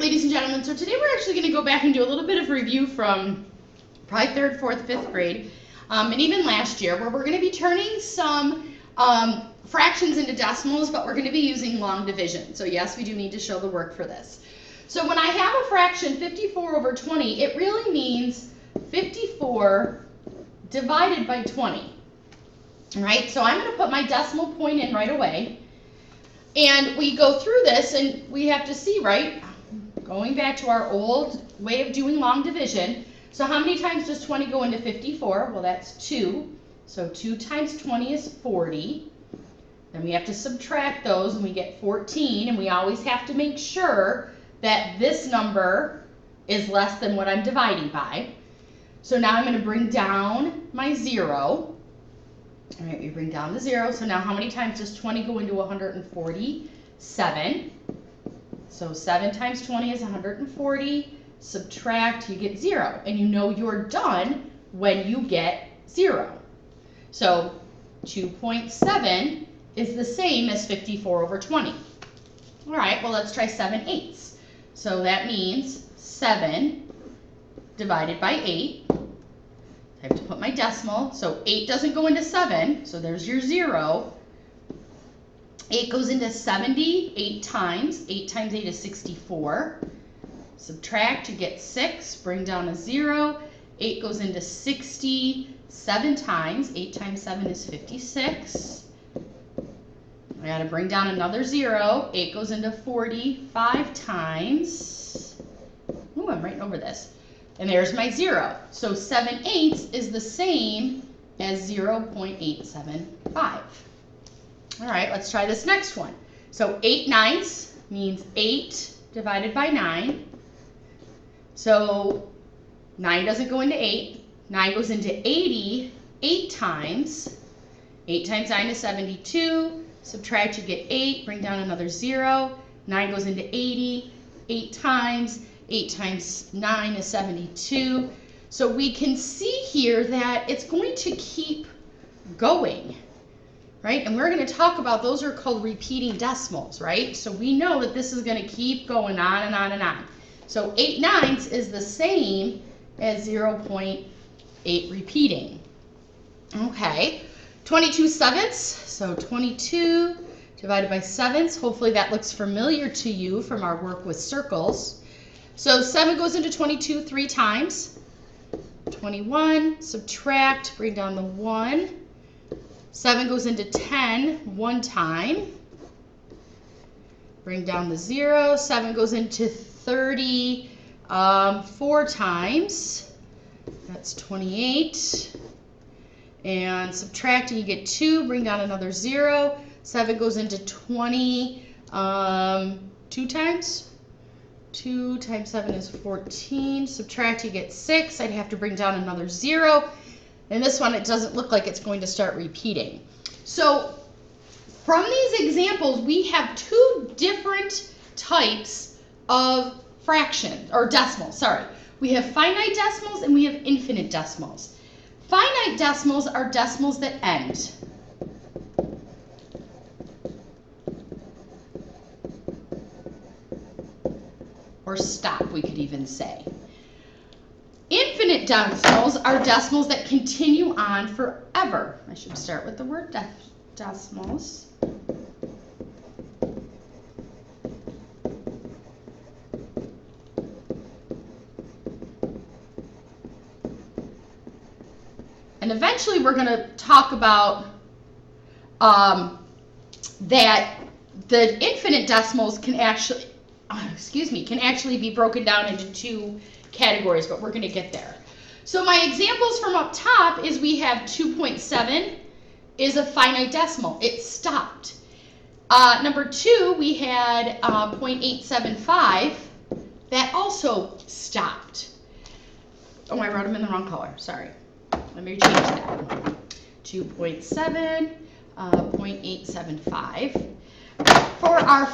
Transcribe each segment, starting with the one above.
ladies and gentlemen, so today we're actually going to go back and do a little bit of review from probably 3rd, 4th, 5th grade, and even last year, where we're going to be turning some fractions into decimals, but we're going to be using long division. So yes, we do need to show the work for this. So when I have a fraction 54 over 20, it really means 54 divided by 20. All right, so I'm going to put my decimal point in right away. And we go through this and we have to see, right, going back to our old way of doing long division. So how many times does 20 go into 54? Well, that's 2. So 2 times 20 is 40. Then we have to subtract those and we get 14. And we always have to make sure that this number is less than what I'm dividing by. So now I'm going to bring down my 0. All right, we bring down the 0. So now how many times does 20 go into 140? 7. So 7 times 20 is 140. Subtract, you get 0. And you know you're done when you get 0. So 2.7 is the same as 54 over 20. All right, well, let's try 7/8. So that means 7 divided by 8. I have to put my decimal. So 8 doesn't go into 7, so there's your 0. 8 goes into 70 8 times. 8 times 8 is 64. Subtract, you get 6. Bring down a 0. 8 goes into 60 7 times. 8 times 7 is 56. I got to bring down another 0. 8 goes into 40 5 times. Ooh, I'm writing over this. And there's my 0. So 7/8 is the same as 0.875. All right, let's try this next one. So 8/9 means 8 divided by 9. So 9 doesn't go into 8. 9 goes into 80 8 times. 8 times 9 is 72. Subtract, you get 8. Bring down another 0. 9 goes into 80 8 times. 8 times 9 is 72. So we can see here that it's going to keep going, right? And we're going to talk about, those are called repeating decimals, right? So we know that this is going to keep going on and on and on. So 8/9 is the same as 0.8 repeating. Okay, 22/7. So 22 divided by 7. Hopefully that looks familiar to you from our work with circles. So 7 goes into 22 3 times. 21, subtract, bring down the 1. 7 goes into 10 1 time. Bring down the 0. 7 goes into 30 4 times. That's 28. And subtract, and you get 2. Bring down another 0. 7 goes into 20 2 times. 2 times 7 is 14. Subtract, you get 6. I'd have to bring down another 0. And this one, it doesn't look like it's going to start repeating. So from these examples, we have 2 different types of fractions, or decimals, sorry. We have finite decimals and we have infinite decimals. Finite decimals are decimals that end. Or stop, we could even say. Infinite decimals are decimals that continue on forever. I should start with the word decimals. And eventually we're going to talk about that the infinite decimals can actually be broken down into 2 categories, but we're going to get there. So my examples from up top is we have 2.7 is a finite decimal. It stopped. Number 2, we had 0.875. That also stopped. Oh, I wrote them in the wrong color. Sorry. Let me change that. 2.7, 0.875. For our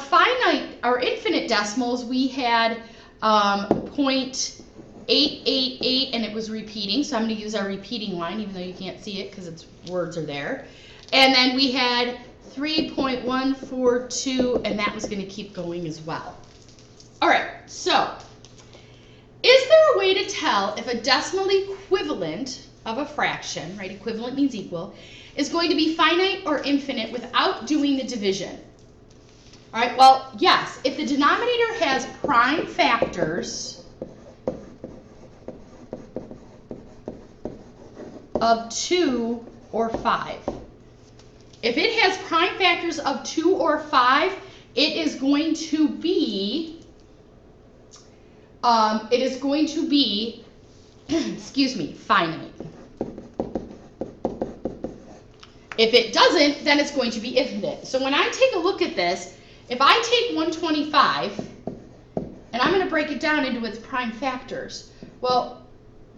infinite decimals, we had 0.888, and it was repeating. So I'm going to use our repeating line, even though you can't see it because its words are there. And then we had 3.142, and that was going to keep going as well. All right, so tell if a decimal equivalent of a fraction, right, equivalent means equal, is going to be finite or infinite without doing the division? All right, well, yes, if the denominator has prime factors of 2 or 5. If it has prime factors of 2 or 5, it is going to be, excuse me, finite. If it doesn't, then it's going to be infinite. So when I take a look at this, if I take 125, and I'm going to break it down into its prime factors. Well,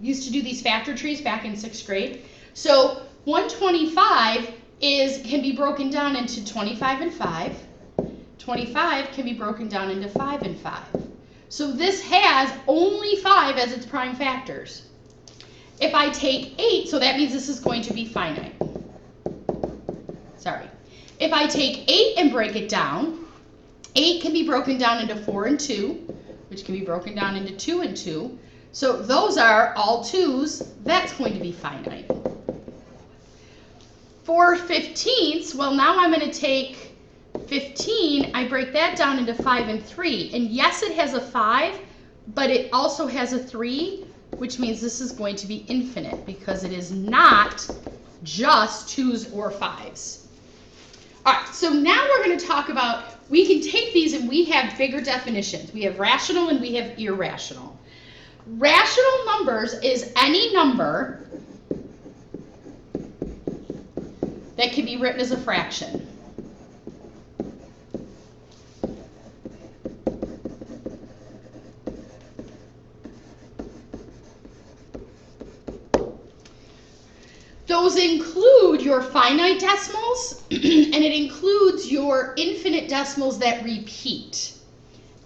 used to do these factor trees back in 6th grade. So 125 can be broken down into 25 and 5. 25 can be broken down into 5 and 5. So this has only 5 as its prime factors. If I take 8, so that means this is going to be finite. Sorry. If I take 8 and break it down, 8 can be broken down into 4 and 2, which can be broken down into 2 and 2. So those are all 2s. That's going to be finite. 4 15ths, well, now I'm going to take 15, I break that down into 5 and 3. And yes, it has a 5, but it also has a 3, which means this is going to be infinite because it is not just 2s or 5s. All right, so now we're going to talk about, we can take these and we have bigger definitions. We have rational and we have irrational. Rational numbers is any number that can be written as a fraction. Those include your finite decimals, and it includes your infinite decimals that repeat.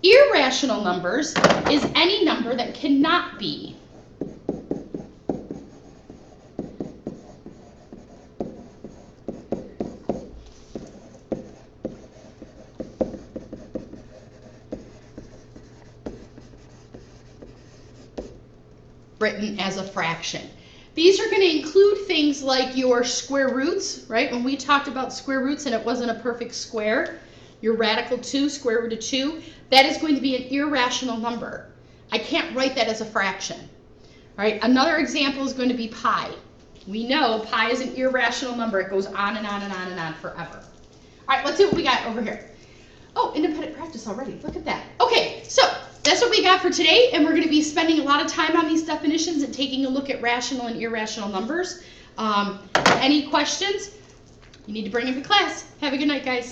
Irrational numbers is any number that cannot be. Written as a fraction. These are going to include things like your square roots, right? When we talked about square roots and it wasn't a perfect square, your radical 2, square root of 2, that is going to be an irrational number. I can't write that as a fraction. All right, another example is going to be pi. We know pi is an irrational number. It goes on and on and on and on forever. All right, let's see what we got over here. Oh, independent practice already. Look at that. Okay, so that's what we got for today, and we're going to be spending a lot of time on these definitions and taking a look at rational and irrational numbers. Any questions? You need to bring them to class. Have a good night, guys.